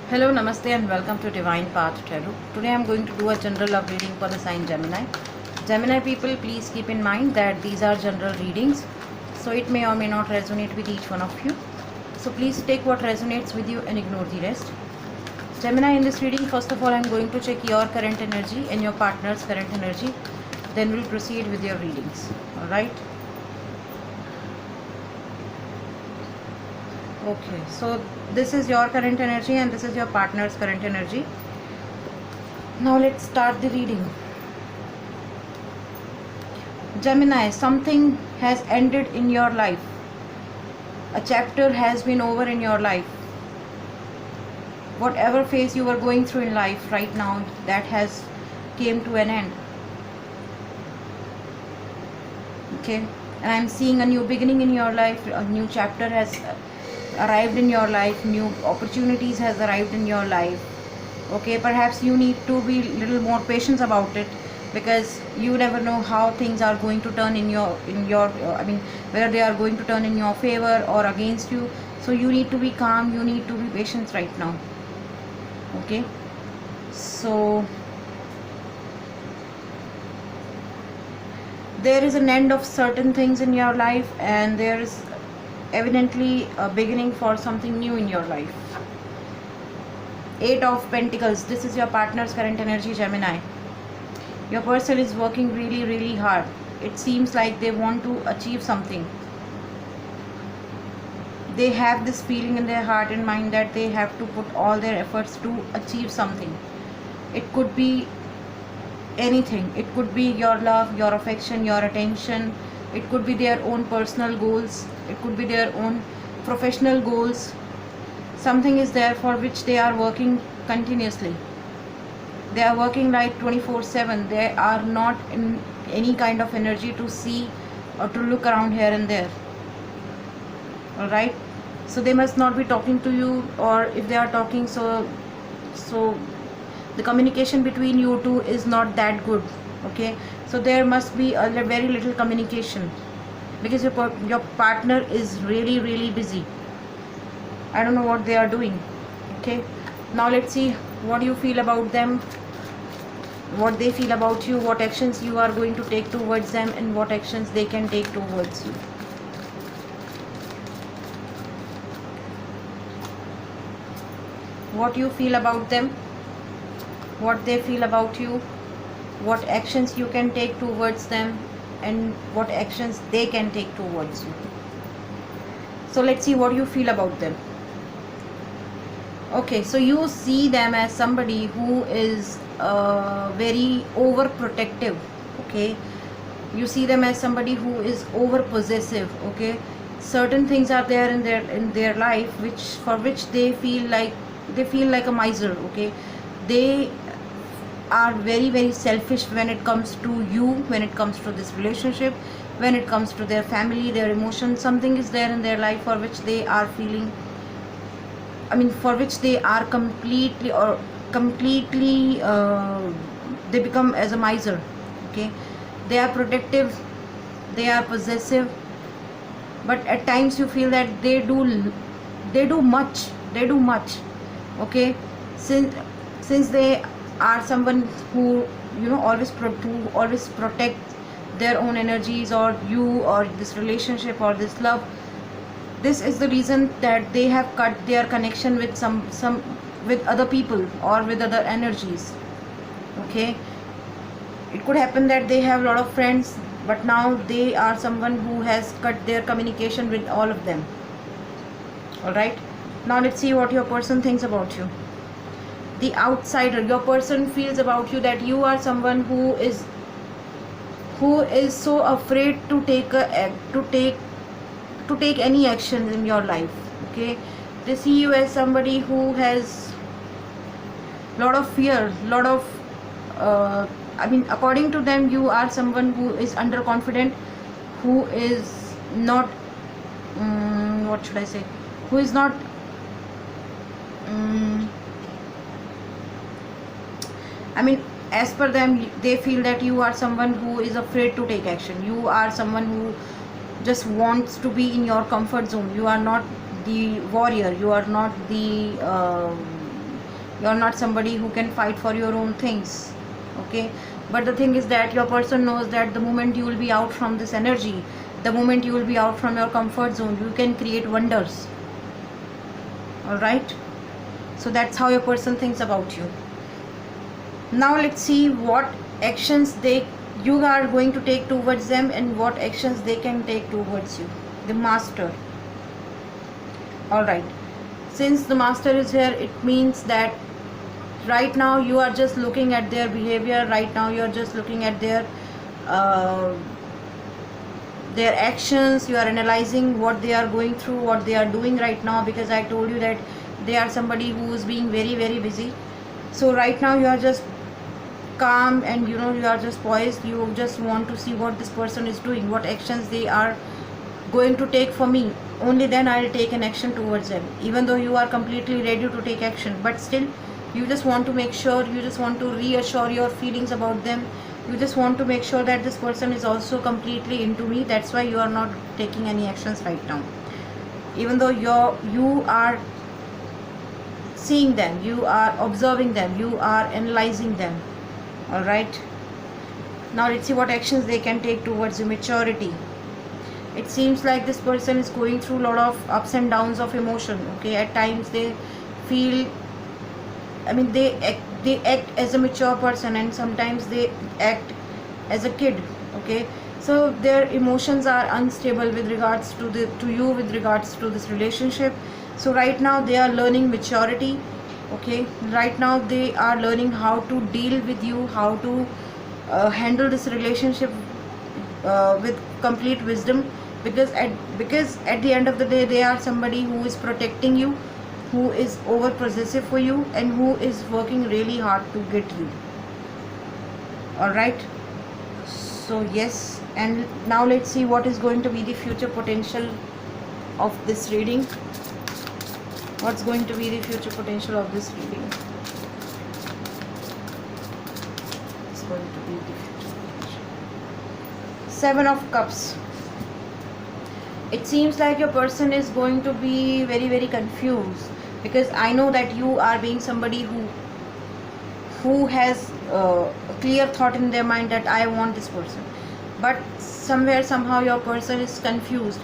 Hello, Namaste, and welcome to Divine Path Tarot. Today I am going to do a general love reading for the sign Gemini. Gemini people, please keep in mind that these are general readings, so it may or may not resonate with each one of you. So please take what resonates with you and ignore the rest. Gemini, in this reading, first of all, I am going to check your current energy and your partner's current energy. Then we'll proceed with your readings. Alright? Okay, so this is your current energy and this is your partner's current energy. Now let's start the reading. Gemini, something has ended in your life. A chapter has been over in your life. Whatever phase you were going through in life right now, that has came to an end. Okay, and I'm seeing a new beginning in your life. A new chapter has arrived in your life. New opportunities has arrived in your life. Okay, perhaps you need to be little more patient about it, because you never know how things are going to turn in your whether they are going to turn in your favor or against you. So you need to be calm, you need to be patient right now. Okay, so there is an end of certain things in your life, and there is evidently a beginning for something new in your life. Eight of Pentacles, this is your partner's current energy, Gemini. Your person is working really hard. It seems like they want to achieve something. They have this feeling in their heart and mind that they have to put all their efforts to achieve something. It could be anything. It could be your love, your affection, your attention. It could be their own personal goals. It could be their own professional goals. Something is there for which they are working continuously. They are working like 24/7. They are not in any kind of energy to see or to look around here and there. Alright, so they must not be talking to you, or if they are talking, so the communication between you two is not that good. Okay, so there must be a very little communication, because your partner is really busy. I don't know what they are doing. Okay, now let's see what you feel about them, what they feel about you, what actions you are going to take towards them, and what actions they can take towards you. What you feel about them, what they feel about you, what actions you can take towards them, and what actions they can take towards you. So let's see what you feel about them. Okay, so you see them as somebody who is very overprotective. Okay, you see them as somebody who is over possessive. Okay, certain things are there in their life for which they feel like a miser. Okay, they are very selfish when it comes to you, when it comes to this relationship, when it comes to their family, their emotions. Something is there in their life for which they are feeling, for which they are completely they become as a miser. Okay, they are protective, they are possessive, but at times you feel that they do much. Okay, since they are someone who always protect their own energies, or you, or this relationship, or this love. This is the reason that they have cut their connection with some with other people or with other energies. Okay, it could happen that they have a lot of friends, but now they are someone who has cut their communication with all of them. Alright, now let's see what your person thinks about you. The outsider, your person feels about you that you are someone who is so afraid to take any action in your life. Okay, they see you as somebody who has lot of fear, lot of according to them, you are someone who is underconfident, who is not what should I say, who is not as per them, they feel that you are someone who is afraid to take action. You are someone who just wants to be in your comfort zone. You are not the warrior, you are not the You're not somebody who can fight for your own things. Okay, but the thing is that your person knows that the moment you will be out from this energy, the moment you will be out from your comfort zone, you can create wonders. All right, so that's how your person thinks about you. Now let's see what actions you are going to take towards them and what actions they can take towards you. The Master. All right, since the Master is here, it means that right now you are just looking at their behavior. Right now you are just looking at their actions. You are analyzing what they are going through, what they are doing right now, because I told you that they are somebody who is being very, very busy. So right now you are just calm and you are just poised. You just want to see what this person is doing, what actions they are going to take for me. Only then I will take an action towards them. Even though you are completely ready to take action, but still you just want to make sure, you just want to reassure your feelings about them. You just want to make sure that this person is also completely into me. That's why you are not taking any actions right now. Even though you are seeing them, you are observing them, you are analyzing them. All right, now let's see what actions they can take towards your Maturity. It seems like this person is going through a lot of ups and downs of emotion. Okay, at times they feel, they act as a mature person, and sometimes they act as a kid. Okay, so their emotions are unstable with regards to you, with regards to this relationship. So right now they are learning maturity. Okay, right now they are learning how to deal with you, how to handle this relationship with complete wisdom, because at the end of the day they are somebody who is protecting you, who is over possessive for you, and who is working really hard to get you. All right, so yes, and now let's see what is going to be the future potential of this reading. What's going to be the future potential of this reading? It's going to be the future potential. 7 of Cups. It seems like your person is going to be very, very confused, because I know that you are being somebody who has a clear thought in their mind that I want this person, but somewhere somehow your person is confused.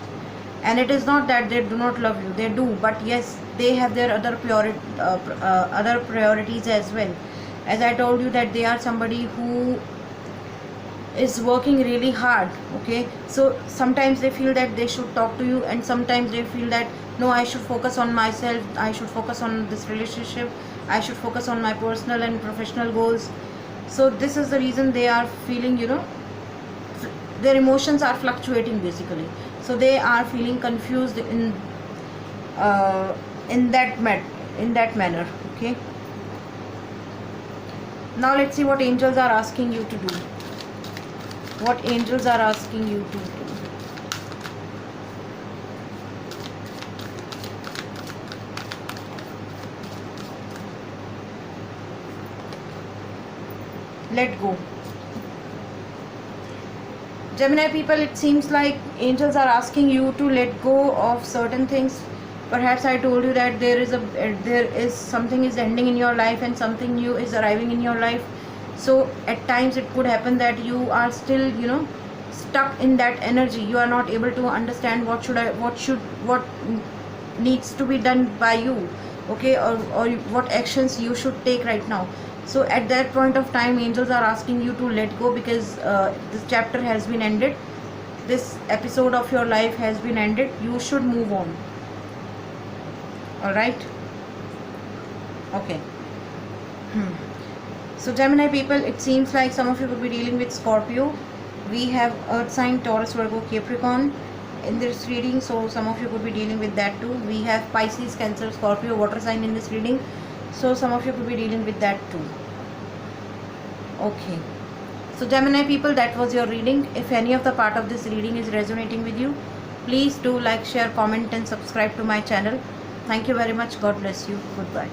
And it is not that they do not love you, they do, but yes, they have their other priorities as well. As I told you that they are somebody who is working really hard. Okay, so sometimes they feel that they should talk to you, and sometimes they feel that no, I should focus on myself, I should focus on this relationship, I should focus on my personal and professional goals. So this is the reason they are feeling, their emotions are fluctuating basically. So they are feeling confused in that manner. Okay, now let's see what angels are asking you to do. What angels are asking you to do. Let go. Gemini people, it seems like angels are asking you to let go of certain things. Perhaps I told you that there is something is ending in your life and something new is arriving in your life. So at times it could happen that you are still stuck in that energy. You are not able to understand what needs to be done by you. Okay, or what actions you should take right now. So at that point of time, angels are asking you to let go, because this chapter has been ended. This episode of your life has been ended. You should move on. All right. Okay. So Gemini people, it seems like some of you could be dealing with Scorpio. We have Earth sign, Taurus, Virgo, Capricorn in this reading. So some of you could be dealing with that too. We have Pisces, Cancer, Scorpio, water sign in this reading. So some of you could be dealing with that too. Okay. So Gemini people, that was your reading. If any of the part of this reading is resonating with you, please do like, share, comment and subscribe to my channel. Thank you very much. God bless you. Goodbye.